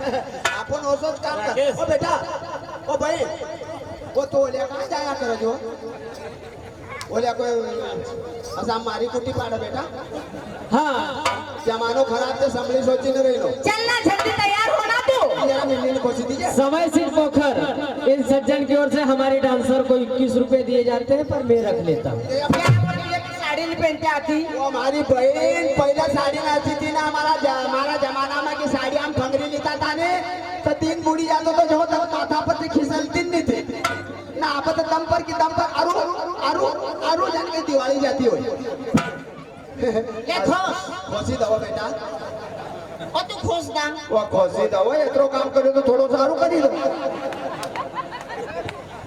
अपन ओसोच काम कर ओ बेटा ओ भाई वो तो ओल्या कहाँ जाया करो जो ओल्या कोई असा मारी कुटी पाड़ा बेटा हाँ जमानो खराब थे संभली सोची न रही लो चलना जल्दी तैयार होना तू जरा मिलने की कोशिश दीजिए समय सिंह पोखर इन सज्जन की ओर से हमारे डांसर को 21 रुपए दिए जाते हैं पर मैं रख लेता हूँ। साड़ी नहीं पहनते आती वो हमारी बहन पहले साड़ी नाचती थी ना हमारा जमाना में की साड़ी हम भंगरी लेता था ने तो 3 बूढ़ी जातो तो जो तक माथा पर से खिसलती नहीं थी ना आप तो दम पर आरू आरू आरू जान के दिवाली जाती हो ले खोसी दवा बेटा ओ तू खोस दा वो खोसी दवा इतरो काम करे तो थोड़ो सारू करी दो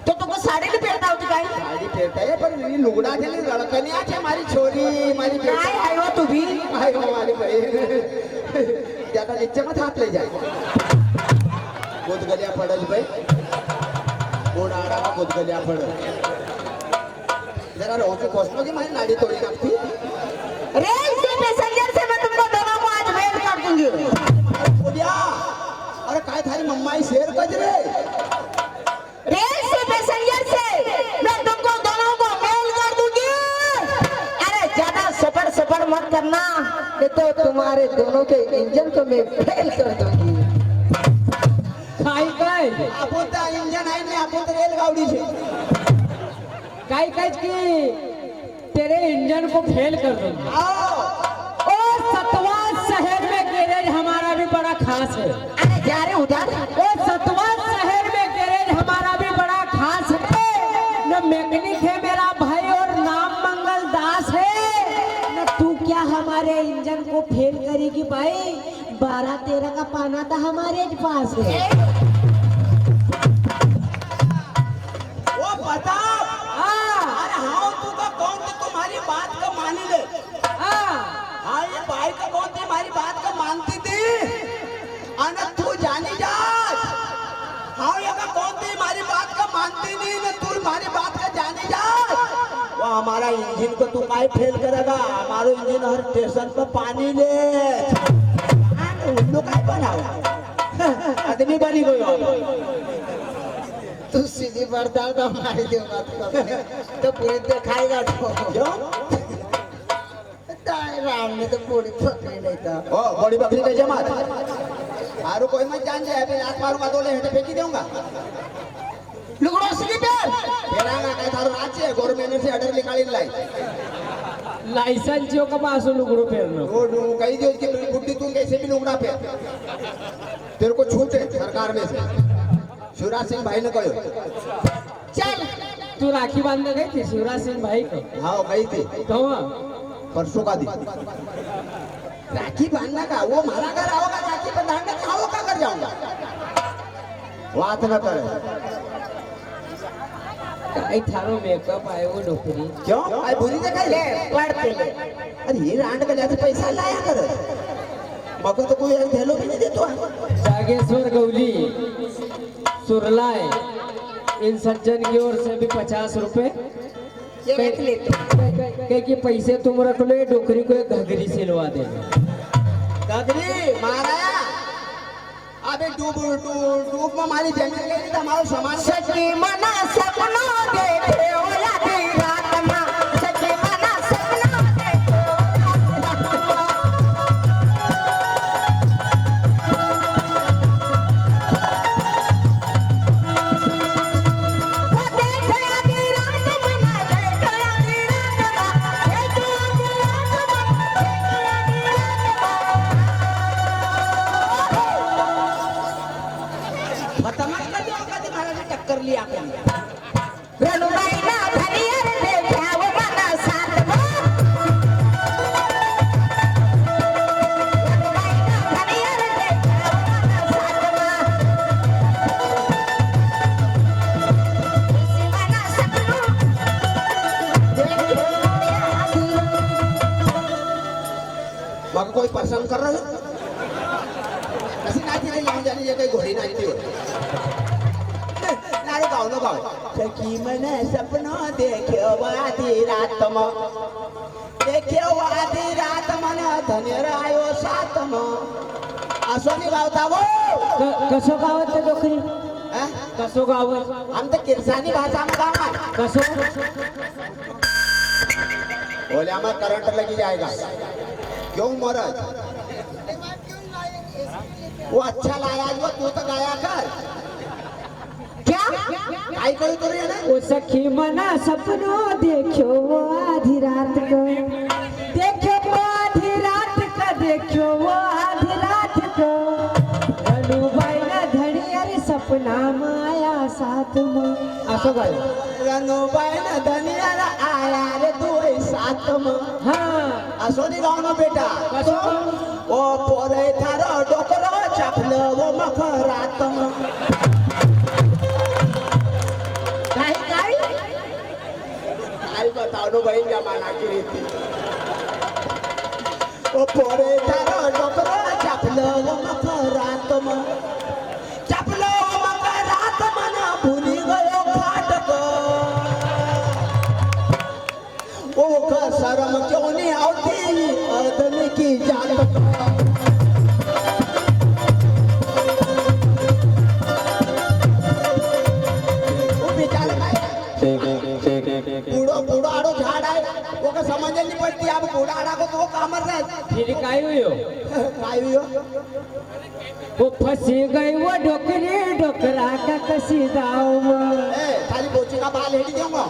तो तुमको साड़ी नहीं पहनता होती काय साड़ी पहनता है पर ये लुगड़ा के लिए लड़कनी आज हमारी छोरी हमारी काय है वो तू भी हाय हमारी बहन ज्यादा नीचे मत हाथ ले जाए गोदगलिया पड़ल भाई ओडाड़ा का गोदगलिया पड़ल जरा रोके खोसनो की मारी नाड़ी तोड़ी नाखती रे इसी पैसेंजर से मैं तुमको दोनों को आज मेल कर दूंगी ओडिया अरे काय थारी मम्माई शेर कज रे रे इसी पैसेंजर से मैं तुमको दोनों को मेल कर दूंगी अरे ज्यादा सफर मत करना ये तो तुम्हारे दोनों के इंजन को मैं फेल कर दूंगी काय आपण तर इंजन आहे ना आपण तर रेलगाडी छे काय की तेरे इंजन को फेल कर दूंगा। आओ ओ सतवा शहर में गैरेज हमारा भी बड़ा खास है। अरे जा रहे उधर ओ सतवा शहर में गैरेज हमारा भी बड़ा खास है न मैकेनिक है मेरा भाई और नाम मंगल दास है न तू क्या हमारे इंजन को फेल करेगी भाई 12-13 का पाना था हमारे पास है। वो बता अरे हाँ तू का कौन तो तुम्हारी बात का मानी ले हाँ ये भाई का कौन तुम्हारी बात का मानती थी अन तू जानी जा हाँ ये का कौन तुम्हारी बात का मानती नहीं न तू हमारी बात का जानी जा वो हमारा इंजन को तू काहे फेल करेगा हमारा इंजन हर स्टेशन पर पानी ले उल्लू काहे बनाओ आदमी बनी गई तू सीधी बर्दाश्त हमारी दे बात तो पूरी दिखाएगा तो क्यों राम ने तो पूरी पकड़ी नहीं था ओ बड़ी बकरी नहीं जमा आरो कोई मत जान जाए अभी लात मारूंगा तो ले हेटे फेंकी दूंगा लुगड़ो स्लीपर फेरांगा काय थारो नाचे गवर्नमेंट से ऑर्डर निकाली लाई लाइसेंस जो का पास लुगड़ो फेरनो वो कही दियो कि बुड्ढी तू कैसे भी लुगड़ा फेर तेरे को छूट है सरकार में से शिवराज सिंह भाई ने कहो चल तू राखी बांधने गई थी शिवराज सिंह भाई को हाँ गई थी तो परसों का दिन राखी बांधना का वो हमारा घर आओगा राखी बांधने का आओ का कर जाऊंगा बात न करे काई थारो मेकअप आए वो नौकरी क्यों आई बुरी जगह ले पढ़ते ले अरे ये रांड का जाते पैसा लाया कर मको तो कोई धेलो भी नहीं देतो जागेश्वर गौली सुरलाए इन सज्जन की ओर से भी 50 रुपए ये रख ले तू कि पैसे तुम रख लो ये डोकरी को एक घघरी सिलवा देना गगरी महाराया अबे डूब में हमारी जमीन ले ली तो हमारा सामान सच्ची मना सपना देखे ओ यादी रात में सच्ची मना सपना देखे वो देखे आधी रात मना देखे आधी रात देखे आधी खत्म कर दिया का महाराज ने टक्कर लिया कर रनुबाई ना धनियर देखे वो मना साथ में रनुबाई ना धनियर देखे वो मना साथ में इसी मना सपनों देखे बाकी कोई परेशान कर रहा है ऐसी नाची नहीं लाऊं जानी ये कोई घोड़ी नाचती हो नारे गाओ ना गाओ सखी मैंने सपना देखो आधी रात में देखो आधी रात में धनियर आयो साथ में असो नहीं गावता वो कसो गावत ते डोकरी हा? कसो गावत आमचं किरसानी भाषा में गाँव आहे कसो बोले हमें करंट लगी जाएगा क्यों मरद वो अच्छा लाया जो तू तो गाया कर क्या काय करू तो रे ना ओ सखी मना सपनो देखो वो आधी रात को देखो वो आधी रात का देखो वो आधी रात को रनुबाई ना धनी अरे सपना माया साथ में असो गायो रनुबाई ना धनियाला आया रे तू साथ में हाँ असो नी गाव ना बेटा कसो ओ पोरे थारो डोकरो चपलो वो मखरात में काय आई बताओ नो भाई जमाना की रीति ओ पोरे थारो डोकरो चपलो वो मखरात में चपलो वो मखरात में ना भूली गयो घाट को ओ का शर्म क्यों नहीं आती आदमी की जात को वो बेचारा बूढ़ो बूढ़ो आड़ो झाड़ है वो का समझ नहीं पड़ती अब बूढ़ा आड़ा को तो कामर रहे फिर काय हुयो काय हुई हो वो फंसी गई वो डोकरी डोकरा का कसी दाव में ए खाली बोची का बाल हेड़ी दूंगा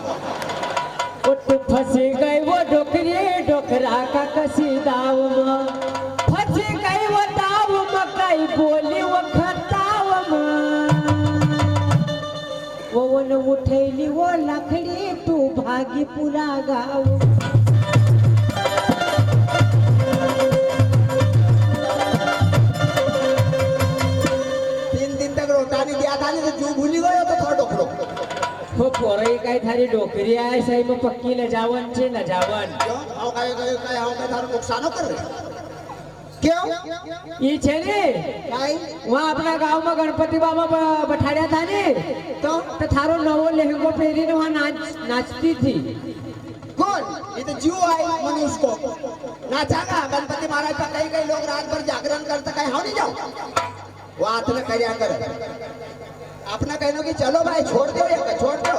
वो तो फंसी गई वो डोकरी डोकरा का कसी दाव में फंसी गई वो दाव में कई बोली वो खताव में वो न उठैली वो लकड़ी तू भागी पूरा गाँव तीन दिन तक रोटा नहीं दिया था नहीं तो जू भूली गयो तो थोड़ा डोकरो वो पोरई काय थारी डोकरी आहे सही में पक्की न जावन छे न जावन क्यों हाउ काय हाउ काय थारो नुकसान कर रहे क्यों ये छे ने काय वहाँ अपना गांव में गणपति बाबा बैठाया था ने तो थारो नवो लहंगो पहरी ने वहाँ नाचती थी कौन ये तो जीव है मनुष्य को नाचागा गणपति महाराज का कई कई लोग रात भर जागरण करते कहीं हाउ नहीं जाओ वो हाथ में कर्या कर अपना कहनो कि चलो भाई छोड़ दो या छोड़ दो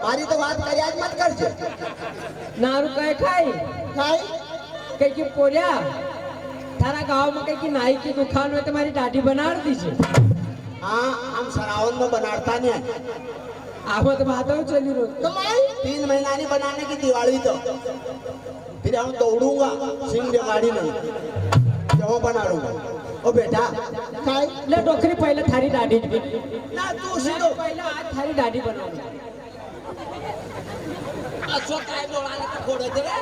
मारी तो बात कर्याज मत कर जे नारू काय खाई काय कहीं की पोरिया थारा गांव में कहीं की नाई की दुकान में तुम्हारी दाढ़ी बना दीजिए हाँ हम सरावन में बनाता नहीं है आप तो बात हो चली रोज तो मैं 3 महीना नहीं बनाने की दिवाली तो फिर हम दौड़ूंगा सिंह गाड़ी में जो बना लूंगा ओ बेटा काय ले डोकरी पहले थारी दाढ़ी ना तू सीधो पहले आज थारी दाढ़ी बना असो काय डोळाला का फोड़ दे रे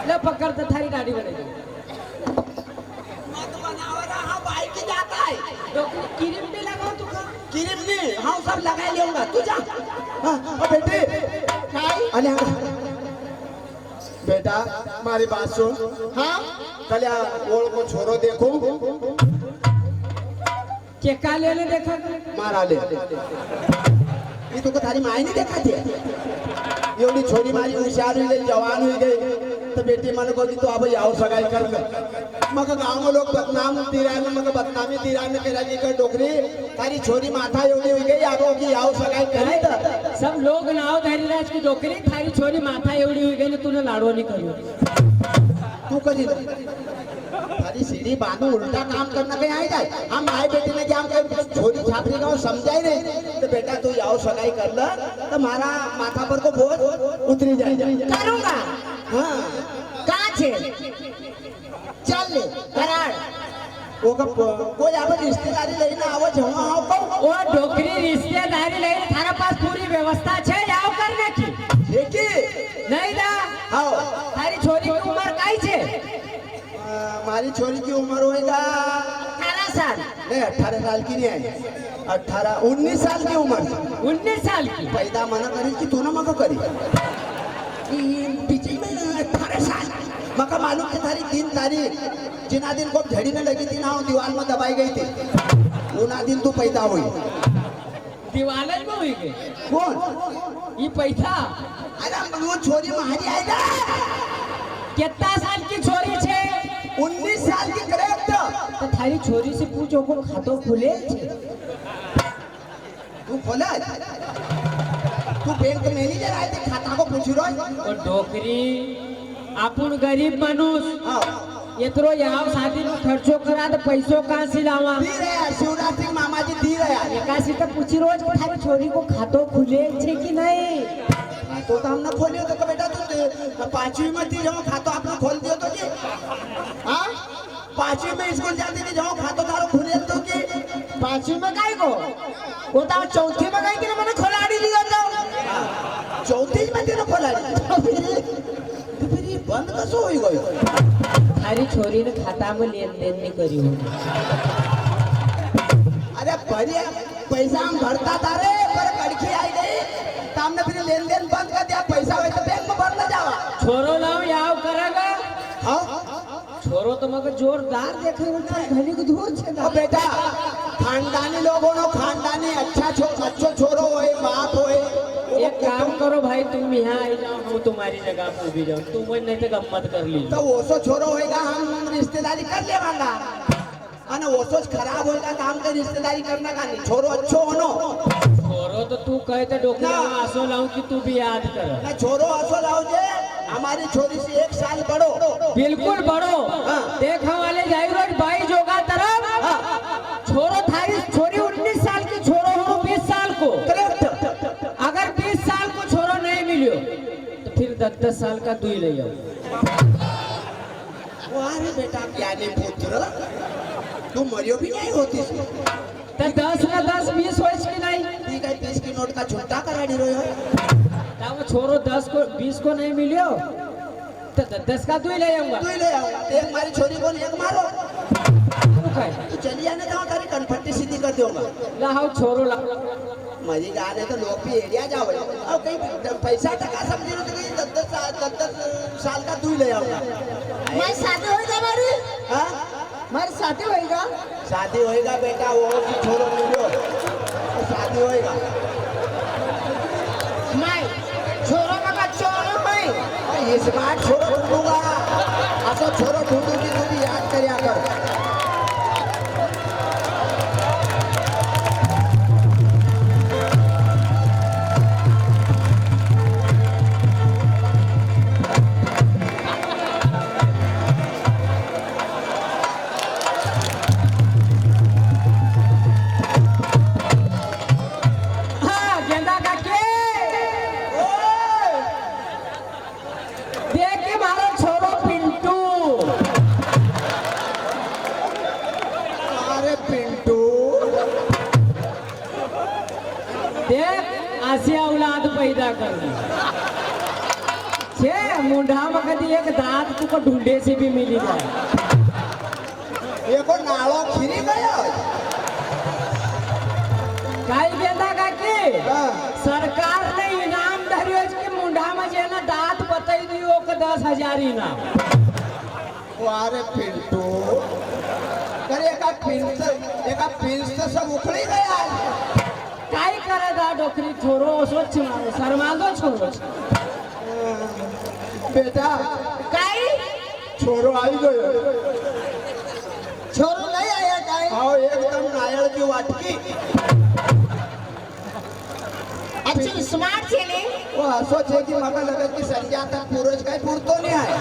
ले पकड़ तो थारी दाढ़ी बनेगी मत बनाओ रे हां भाई की जाता है डोकरी क्रीम भी लगाओ तू का क्रीम नहीं हां सब लगा लेऊंगा तू जा हां ओ बेटे काय अले बेटा मारी बात सुन हाँ कल्या ओळ को छोरो देखो के का लेने देखा मारा ले ये तो थारी माई नहीं देखा थी एवढी छोरी मारी हुशार हुई गई जवान हुई गई तो बेटी मन को तो अब आओ सगाई कर ले मग गांव में लोग बदनाम तिराय में मग बदनामी तिराय में करा जी कर डोकरी तारी छोरी माथा एवढी हुई गई आगो की आओ सगाई करे तो सब लोग नाव धैर्यराज की डोकरी थारी छोरी माथा एवढी हुई गई तूने लाडो नहीं करियो तू करी थारी सीढ़ी बांधू उल्टा काम करना कहीं आई जाए हम माए बेटी ने क्या हम छोरी छापरी का समझाई नहीं तो बेटा तू आओ सगाई कर ले तो मारा माथा पर को बोझ उतरी जाए करूंगा हाँ कहाँ छे चल ले कराड़ वो कब कोई आप रिश्तेदारी लेना आवो जमा आओ को वो डोकरी रिश्तेदारी ले थारा पास पूरी व्यवस्था छे जाओ करने की देखी नहीं ना आओ थारी छोरी की उम्र काई छे हमारी छोरी की उम्र होएगा 18 साल नहीं 18 साल की नहीं है 19 साल की उम्र 19 साल की पैदा मना करी कि तू ना मका करी पीछे में 18 साल मका मालूम है थारी 3 तारीख जिना दिन को झड़ी में लगी थी ना वो दीवार में दबाई गई थी उना दिन तू पैदा हुई दीवानज में हुई गई कौन ये पैसा अरे वो छोरी मारी आएगा कितना साल की छोरी छे 19 साल की करेक्ट तो थारी छोरी से पूछो को खातो खुले छे तू खोला तू बैंक मैनेजर आहे ते खाता को पूछ रहो और डोकरी आपण गरीब माणूस हां एतरो याव शादी में खर्चो करा तो पैसो कहाँ से लावा दी रहा शिवराज सिंह मामा जी दी रहा एकासी तो पूछी रोज कि थारी छोरी को खातो खुले छे कि नहीं तो हमने खोलियो तो बेटा तू पांचवी में थी जब खातो आपने खोल दियो तो जी हाँ पांचवी में स्कूल जाती थी जब खातो तारो खुले तो कि पांचवी में काय को वो तो चौथी में काय कि मैंने खोलाड़ी दिया तो चौथी में थी ना खोलाड़ी तो फिर ये बंद कसो होई गयो थारी छोरी ने खाता में लेन देन नहीं करी होगी अरे बढ़िया पैसा हम भरता था रे पर कड़की आई गई तो हमने फिर लेन देन बंद कर दिया पैसा वही तो बैंक में भरना जावा छोरो लाओ याव करेगा हाँ छोरो तो मगर जोरदार देखे उनका घनी को दूर छे ओ बेटा खानदानी लोगों नो खानदानी अच्छो छोरो होए बाप होए एक काम करो भाई तुम यहाँ आ जाओ हम तुम्हारी जगह पे भी जाओ तुम नहीं तो गम्मत कर लीजिए तो वो सो छोरो होएगा हम रिश्तेदारी कर लेवांगा अने वो सोच खराब होएगा तो हम के रिश्तेदारी करना का नहीं छोरो अच्छो होनो छोरो तो तू कहे तो डोकरा ना। आसो लाऊं कि तू भी याद कर ना छोरो असो लाओ जे हमारी छोरी से 1 साल बड़ो बिल्कुल बड़ो हाँ। देखा वाले जाई रोज बाई जोगा तरफ हाँ। छोरो थारी छोरी 19 साल की छोरो हो 20 साल को करेक्ट अगर 20 साल को छोरो नहीं मिलियो तो फिर 10 साल का तू ही ले जाओ वारे बेटा क्या ने पुत्र तू मरियो भी नहीं होती तो 10 ना 10 20 होइस कि नहीं ठीक है 20 की नोट का छुट्टा करा दी रही हो ता वो छोरो 10 को 20 को नहीं मिलियो तो 10 का तू ही ले जाऊंगा तू ही ले आओ एक मारी छोरी को एक मारो तू कहे तू चली आने जाओ तारी कन्फर्टी सीधी कर दूंगा लाओ छोरो ला मरी गा रहे तो लोग भी एरिया जाओ और कहीं पैसा टका समझे तो कहीं 10 साल का तू ही ले आऊंगा मैं शादी होएगा हमारी हाँ हमारी शादी होएगा शादी होएगा बेटा वो की छोरो मिलो तो शादी होएगा मैं छोरो का चोरो मैं और इस बार छोरो ढूंढूंगा असो छोरो ढूंढूंगी तू भी याद करिया कर हाँ गेंदा का के देख के मारो छोरो पिंटू अरे पिंटू देख आसिया औलाद पैदा कर दी छे मुंडा में कदी एक दांत तुको ढूंढे से भी मिली जाए देखो नालो खिरी गयो काई गेंदा का के हाँ। सरकार ने इनाम धरियो के मुंडा में जे ना दांत बताई दियो के 10,000 इनाम अरे पिंटू करे एका पिंस तो सब उखड़ी गया काई करे दा डोकरी छोरो सोच मारो शर्मा दो छोरो बेटा काई छोरो आई गयो छोरो नहीं आया काई आओ एकदम नायल की वाटकी अच्छी स्मार्ट छे ने वो हसो छे की मका लगे की संध्या तक पूरज काय पूरतो नहीं आए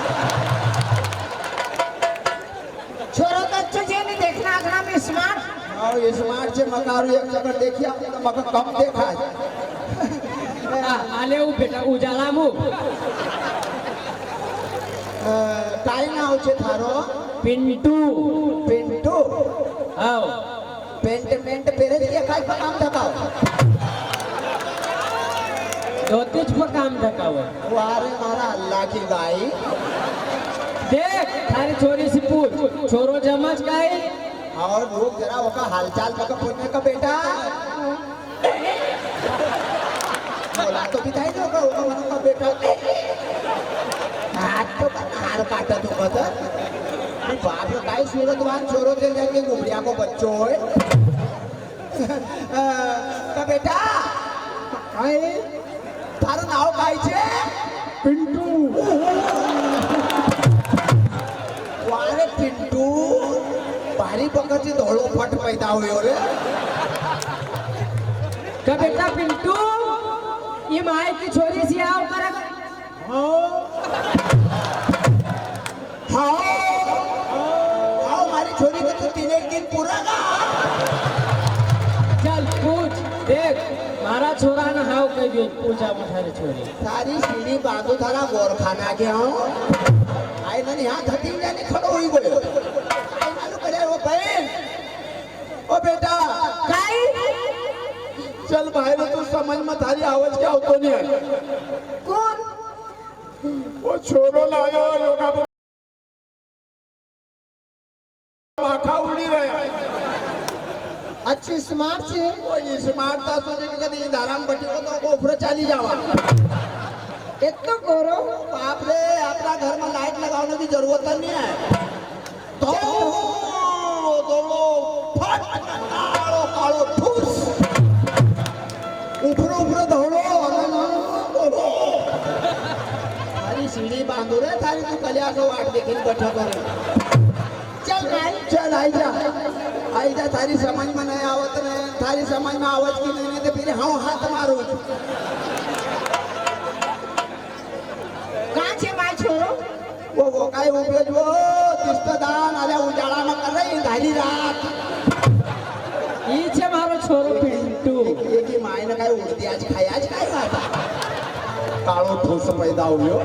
छोरो तो अच्छो छे ने देखना अगना में स्मार्ट आओ ये स्मार्ट से मकारू एक जगह देखिए आपने तो मका कम देखा है आले उ बेटा उजाला मुख काय नाव छे थारो पिंटू पिंटू आओ पेंट पेरे के काय काम धकाओ धोतीच पर काम धकावे वारे मारा अल्लाह की गाय देख थारी छोरी से पूछ छोरो जमज काई और लोग जरा ओका हालचाल मका पूछने का बेटा बोला तो भी था ओका मन का बेटा हाथ तो हार काटा तो कत बाप रे काय सूरतवान छोरो से जाके गुबड़िया को बच्चो होए का बेटा काय थारो नाव काय छे पिंटू वारे पिंटू भारी पकड़ती धोलो फट पैदा हुए रे का बेटा पिंटू ये माई की छोरी सी आओ कर हाँ हाँ हमारी छोरी को तू 3 दिन पूरा का चल पूछ देख मारा छोरा ना हाउ कह दे पूछा मठारे छोरी सारी सीढ़ी बांधो थारा गोरखाना के आओ आई ना यहाँ धरती जाने खड़ो हुई गयो आई मालूम करे वो बहन ओ बेटा काय चल बाहर तू समझ में थारी आवाज क्या होतो नहीं है कोण वो छोरो लायो योगा माखा उड़ी रहा अच्छी स्मार्ट से वो स्मार्ट था सोचे कि कभी दाराम बटी को तो कोफरे चाली जावा इतना गोरो बाप रे अपना घर में लाइट लगाने की जरूरत नहीं है तो दौड़ो फट कालो कालो ठूस ऊपर ऊपर दौड़ो दौड़ो थारी सीढ़ी बांधो रे थारी तू कलिया को वाट देखी बैठा करे चल काय चल आई जा थारी समझ में नहीं आवत नहीं थारी समझ में आवत की नहीं तो फिर हाँ हाथ मारो कहाँ छे माय छोरो वो काय उपयोग वो तिस्तदान आल्या उजाळा में कर रही धारी रात ई छे मारो छोरो पिंटू ये की माय ने काय उडती आज काय आता काळो ठोस पैदा हुयो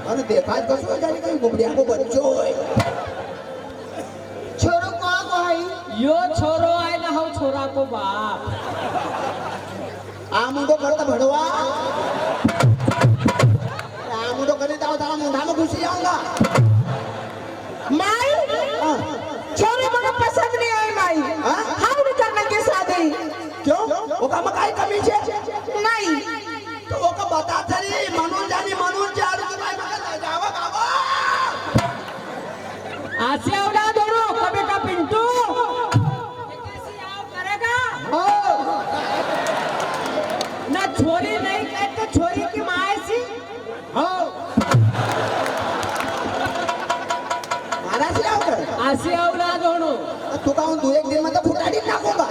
आणि देखात कसो जाने काही गुबड्या को बच्चो होय छोरो कहाँ को है यो छोरो आए ना हो छोरा को बाप आमुंडो करता भड़वा आमुंडो करे ताव तारा मुंडा में घुसी जाऊंगा माई छोरे मुझे पसंद नहीं आई माई हाँ? हम नहीं करना के शादी क्यों वो का मकाई कमी छे नहीं तो वो का बता थरी मनोज जारू के भाई मका जावा गावा आसे उड़ा दोनों का बेटा पिंटू कैसे आओ करेगा ना छोरी नहीं कहते छोरी की माँ सी महाराज से आओ कर आसे उड़ा दोनों तू का दो एक दिन में तो फुटाड़ी नाखूंगा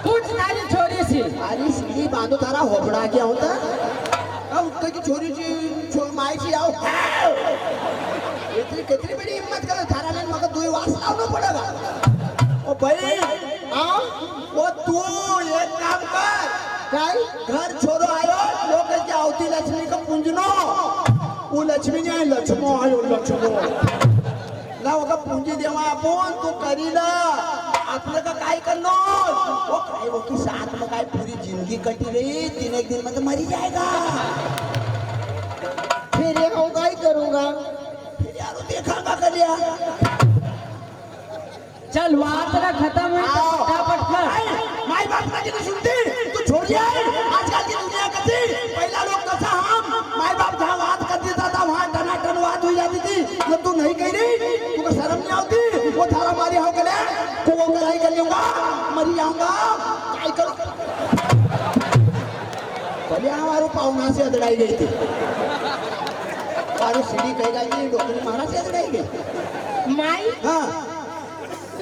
कुछ नारी छोरी सी अरे सीधी बांधो तारा होबड़ा क्या होता अब उत्तर की छोरी जी माई सी आओ इतनी कितनी बड़ी हिम्मत कर थारा ने मगर दो वास लाना पड़ेगा ओ भाई हाँ वो तू एक काम कर काय घर छोरो आयो लोग क्या होती लक्ष्मी का पूंजनो वो लक्ष्मी नहीं लक्ष्मो आयो लक्ष्मो ना वो का पूंजी देवा आपण तू करी ना आपलं का काय करनो वो काय वो की साथ में काय पूरी जिंदगी कटी रही 3 दिन में तो मरी जाएगा फिर ये हम काय करूँगा फिर यारो देखा का कर लिया चल बात ना खत्म है फटाफट कर माई बाप का नहीं सुनती तू छोड़ दिया आजकल की दुनिया कैसी पहला लोग कैसा हम माई बाप जहाँ बात कर देता था वहाँ टनाटन बात हो जाती थी जो तू नहीं कह रही तुमको शर्म नहीं आती वो थारा मारी हो गया को वो लड़ाई कर लूंगा मरी जाऊंगा काय करो भले हमारे पावना से अदड़ाई गई थी और सीढ़ी कहेगा ये डॉक्टर महाराज से अदड़ाई गई माई हाँ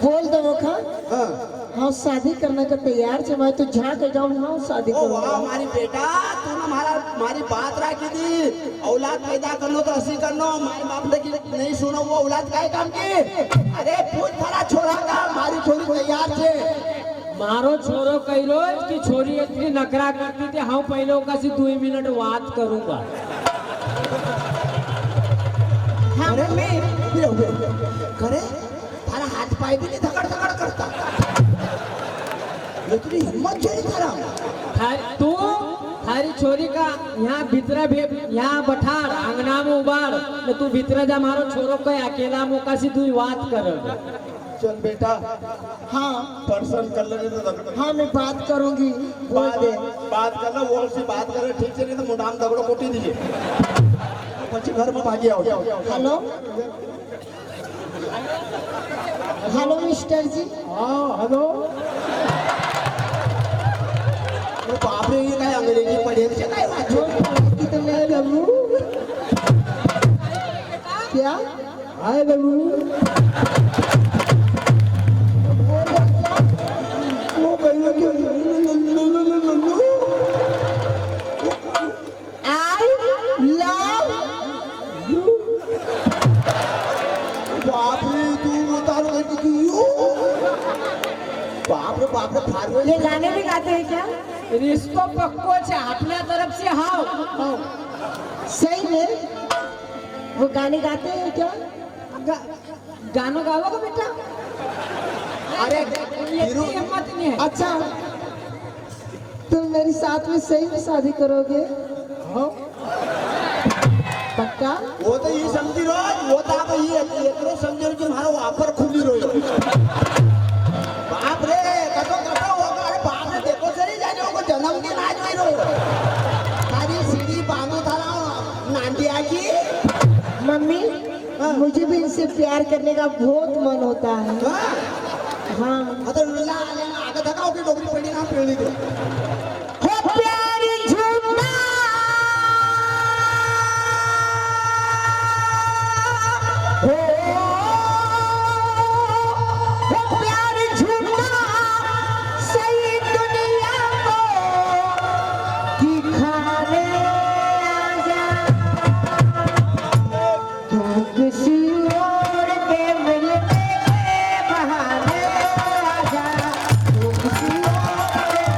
बोल दो वो खा हाँ हाँ शादी करने का तैयार छे मैं तो जहाँ के जाऊँ हाँ शादी ओ वाह करूँगा हमारी बेटा तूने हमारी बात रखी थी औलाद पैदा करनो तो हंसी करनो माई बाप ने की नहीं सुनो वो औलाद काय काम की अरे पूछ थारा छोरा का हमारी छोरी तैयार छे मारो छोरो कही रोज की छोरी इतनी नखरा करती थी हाँ पहले का सी 2 मिनट बात करूंगा हाँ अरे मैं करे थारा हाथ पाय भी नहीं धकड़ करता इतनी हिम्मत चाहिए थारा तू थारी छोरी का यहाँ भीतरा भी यहाँ बठार अंगना में उबार तो तू भीतरा जा मारो छोरो को अकेला मौका सी तू बात कर चल बेटा हाँ पर्सन कर लेने तो दगड़ो हाँ मैं बात करूँगी बोल दे बात करना वो से बात करे ठीक से नहीं तो मुंडाम दगड़ो कोटी दीजिए પછી घर में भागी आओ हेलो हेलो मिस्टर जी हाँ हेलो बाप रे ये काय अंग्रेजी पढ़े से काय वाचो की तो मैं लल्लू क्या हाय लल्लू बाप रे फारवे ये गाने भी गाते हैं क्या? रिश्तो पक्को छे अपने तरफ से हाओ। सही में वो गाने गाते हैं क्या? गानों गाओगे बेटा? अरे ये हिम्मत नहीं है। अच्छा तुम मेरे साथ में सही में शादी करोगे? पक्का? वो तो ये समझी रो वो तो आप ये इतने समझो कि हमारा ऑफर खुली रो बाप रे कतो होगा अरे बाप रे देखो सही जाने को जन्मदिन आज नहीं रो सारी सीढ़ी बांधो थाला नांदिया की मम्मी मुझे भी इनसे प्यार करने का बहुत मन होता है। हाँ आता लुला आले ना आगे थकाओ की डोगरी पड़ी ना पेड़ी दे हो प्यारी झूठा हो प्यारी झूठा सही दुनिया को दिखाने आजा तू किसी और के मिलने के बहाने आजा तू किसी और के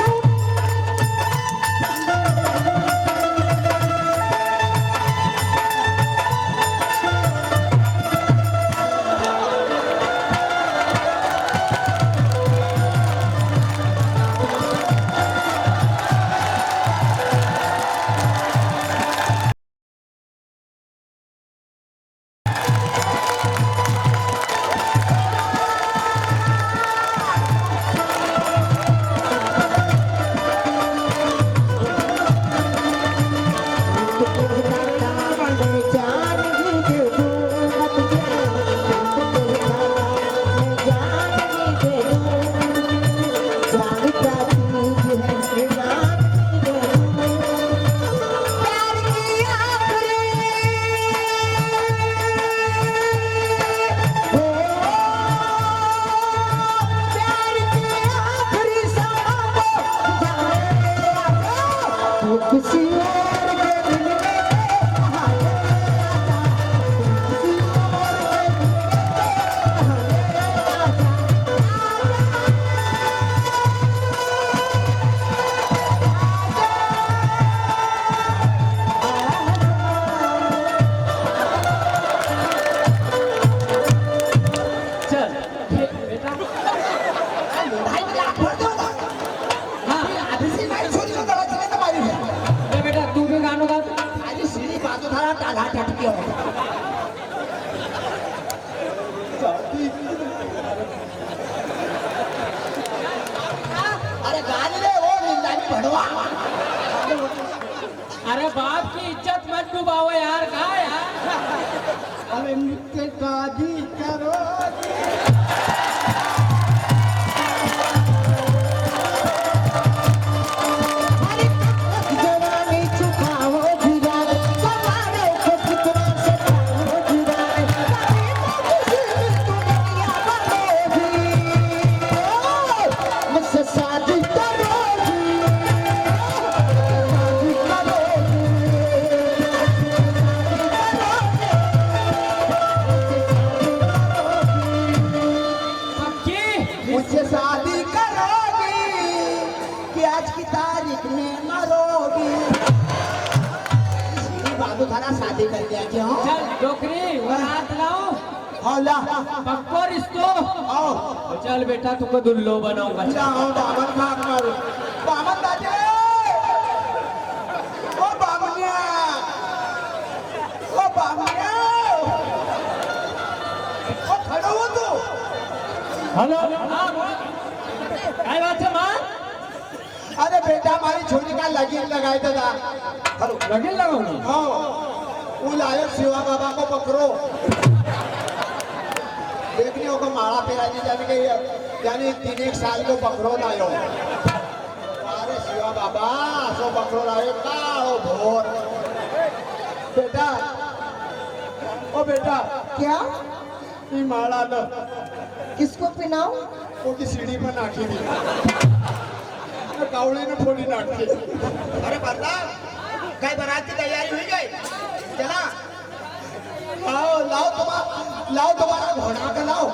किसी और के मिलने के बहाने आजा किसी और के चल बेटा। भाई मैं लाख भर दूंगा हाँ अभी से मैं छोरी को गलत नहीं तुम्हारी है ये बेटा तू भी गानों गा। आज सीढ़ी बाजू थाला टाला टटकी हो अरे गाली रे वो निंदानी भड़वा अरे बाप की इज्जत मत डुबाओ यार कहा यार। अरे मुझसे शादी करो जवानी चुकाओ धीरा तुम्हारे को कितना से पाओ धीरा कभी दुनिया बनेगी मुझसे शादी करोगी पक्की मुझसे शादी करोगी कि आज की तारीख में मरोगी सीढ़ी बाजू थाला शादी कर दिया क्यों चल डोकरी वरात लाओ। हाँ ला पक्को रिश्तो। आओ तो चल बेटा तुमको दुल्लो बनाऊंगा। अच्छा आओ बामन भाग मारो बामन दादी ओ बामनिया ओ बामनिया ओ खड़ो हो तू हेलो काय बात है माँ? अरे बेटा हमारी छोरी का लगीन लगाए दादा हेलो लगन लगाऊंगी। हाँ वो लायो शिवा बाबा को पकड़ो देखने को माला पेराजी जाने के यानी 3 साल को पकड़ो लायो अरे शिवा बाबा सो पकड़ो लायो कालो भोर बेटा ओ बेटा क्या ये माला लो किसको पिनाओ वो की सीढ़ी पर नाखी दी कावड़ी ने थोड़ी नाखी अरे प्रताप कई बारात की तैयारी हुई गई चला आओ लाओ तुम्हारा लाओ तुम्हारा घोड़ा का लाओ।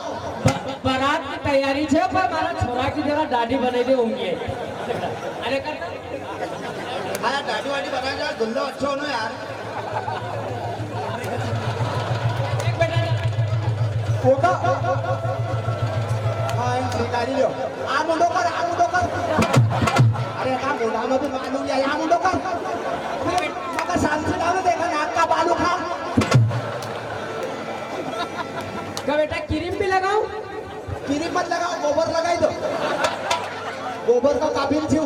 बारात की तैयारी छे पर मारा छोरा की जरा दाढ़ी बनाई दे होंगे। अरे कर हाँ दाढ़ी वाड़ी बना जा दुल्लो अच्छो नो यार। एक मिनट होगा हाँ इनकी दाढ़ी लो आ मुंडो कर अरे का मुंडा में भी मालूम है आ मुंडो कर मगर सांसे डालो देखा नाक का बाल उखा का बेटा क्रीम भी लगाऊं? क्रीम मत लगाओ गोबर लगाई दो गोबर का काबिल छू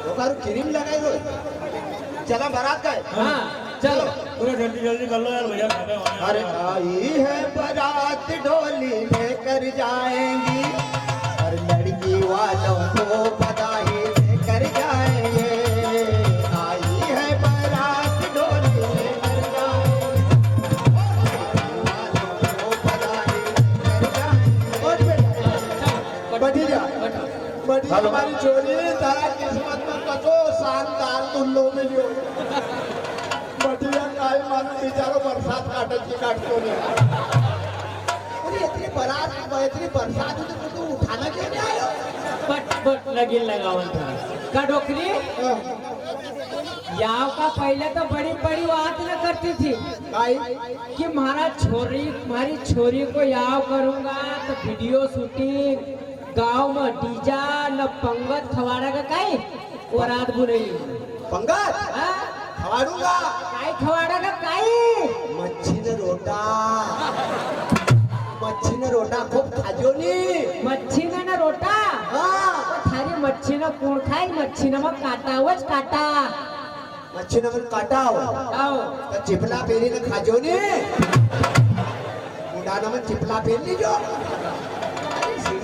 वो क्रीम लगाई दो चला बारात का है हाँ चलो पूरा जल्दी जल्दी कर लो यार भैया खाने वाने अरे आई है बारात डोली लेकर जाएंगी और लड़की वालों को बधाई लेकर जाएंगे आई है बारात डोली लेकर जाएंगे लड़की वालों को बधाई लेकर जाएंगे बढ़ी जा बढ़ी हमारी चोरी तारा किस्मत में कसो शानदार तुल्लो मिलियो बढ़िया काय मान बिचारो बरसात काटायची काटतो रे अरे इतनी बरसात होती तो तू उठाना क्यों नहीं आयो पट लगी लगावन था का डोकरी याव का पहले तो बड़ी बड़ी बात न करती थी काय कि हमारी छोरी को याव करूंगा तो वीडियो शूटिंग गांव में डीजा न पंगत खवाड़ा का काई वो रात बुनई पंगत हाँ? खवाडूंगा काय खवाड़ा का काई मच्छी ने रोटा खूब खाजो नी मच्छी ना रोटा हाँ थारी मच्छी न कोण खाई मच्छी न मग काटावच काटा मच्छी ने मग काटाव आओ तो चिपला पेरी ने खाजो नी मुंडाना में चिपला पेरली जो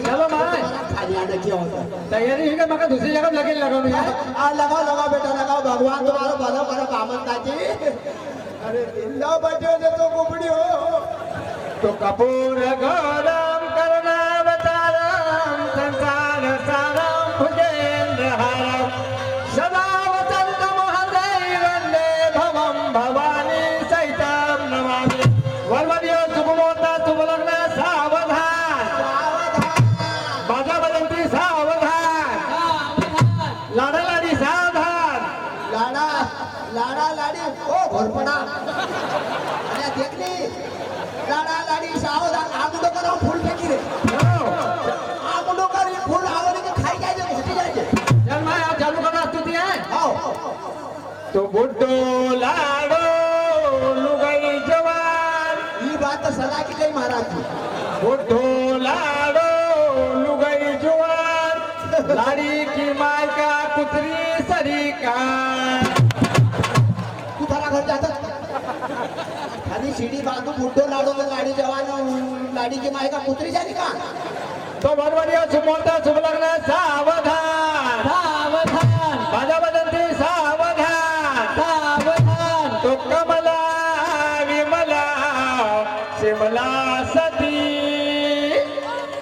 चलो महाराज खाली आने की होता तैयारी है मगर दूसरी जगह लगे लगाओ यार आ लगाओ बेटा लगाओ भगवान तुम्हारा भला भला कामता जी अरे दिल्ला बजो दे तो कुबड़ी हो तो कपूर गौरम करुणावतारम संसार सारम भुजेन्द्र हारम सदा वसंत महदय वंदे भवम भवानी सहितम नमामि वरवरियो शुभमोता शुभलग्न सावधान बाजा बजंती सावधान लाडा लाडी सावधान लाडा लाडा लाडी ओ घोरपडा अरे देखली लाडा लाडी सावधान आमुडो करो फूल फेंकी रे आमुडो कर फूल आवले के खाई जाए घटी जाए चल मैं आप चालू करना स्तुति है आओ तो बुड्ढो लाडो लुगाई जवान ये बात तो सदा की गई महाराज जी बुड्ढो लाडो लुगाई जवान लाड़ी की माय का कुतरी सरी का तू थारा घर जाता खाली सीढ़ी बांधू बुड्ढो लाडो में लाडी जवान लाडी की माई का पुत्री जाने का तो वरवरियो सुमोता सुभलग्न सावधान सावधान बाजा बजंती सावधान सावधान तो कमला विमला शिमला सती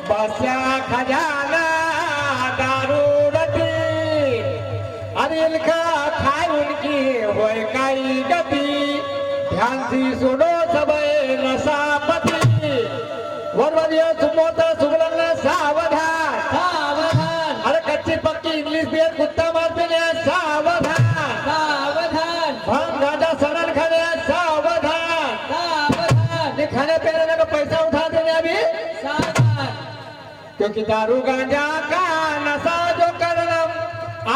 बस्या खजाना दारू रती अनिल का खाए उनकी होए काई गति ध्यान से सुनो सबे नशापति वरवरियो सुमोता सुभलग्न सावधान सावधान अरे कच्ची पक्की इंग्लिश बियर कुत्ता मारते हैं सावधान सावधान हम राजा शरण खाने सावधान सावधान ये खाने पीने का पैसा उठा देंगे अभी सावधान क्योंकि दारू गांजा का नशा जो करनम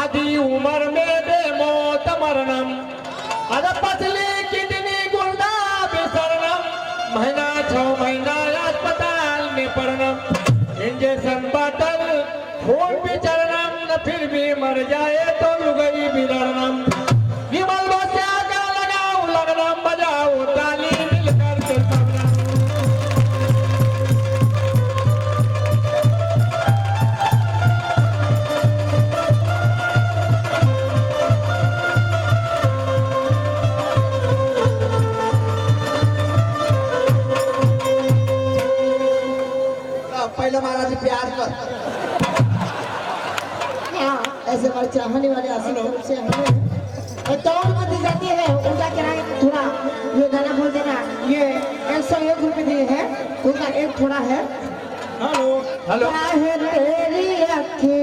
आदि उम्र में दे मौत मरणम अरे पतली किडनी गुर्दा बिसरनम महीना 6 महीना अस्पताल में पड़नम इंजेक्शन बाटल खून भी चरणम न फिर भी मर जाए तो लुगई बिलड़नम विमल बस्या का लगाओ लगनम बजाओ ताली मिलकर के सबनम पहले महाराज प्यार कर हाँ, ऐसे हमारे चाहने वाले आसिफ से हमें दौड़ को दी जाती है उनका किराया थोड़ा ये गाना बोल देना। ये 101 रुपए दिए हैं, उनका एक थोड़ा है। हेलो हेलो क्या है तेरी अखी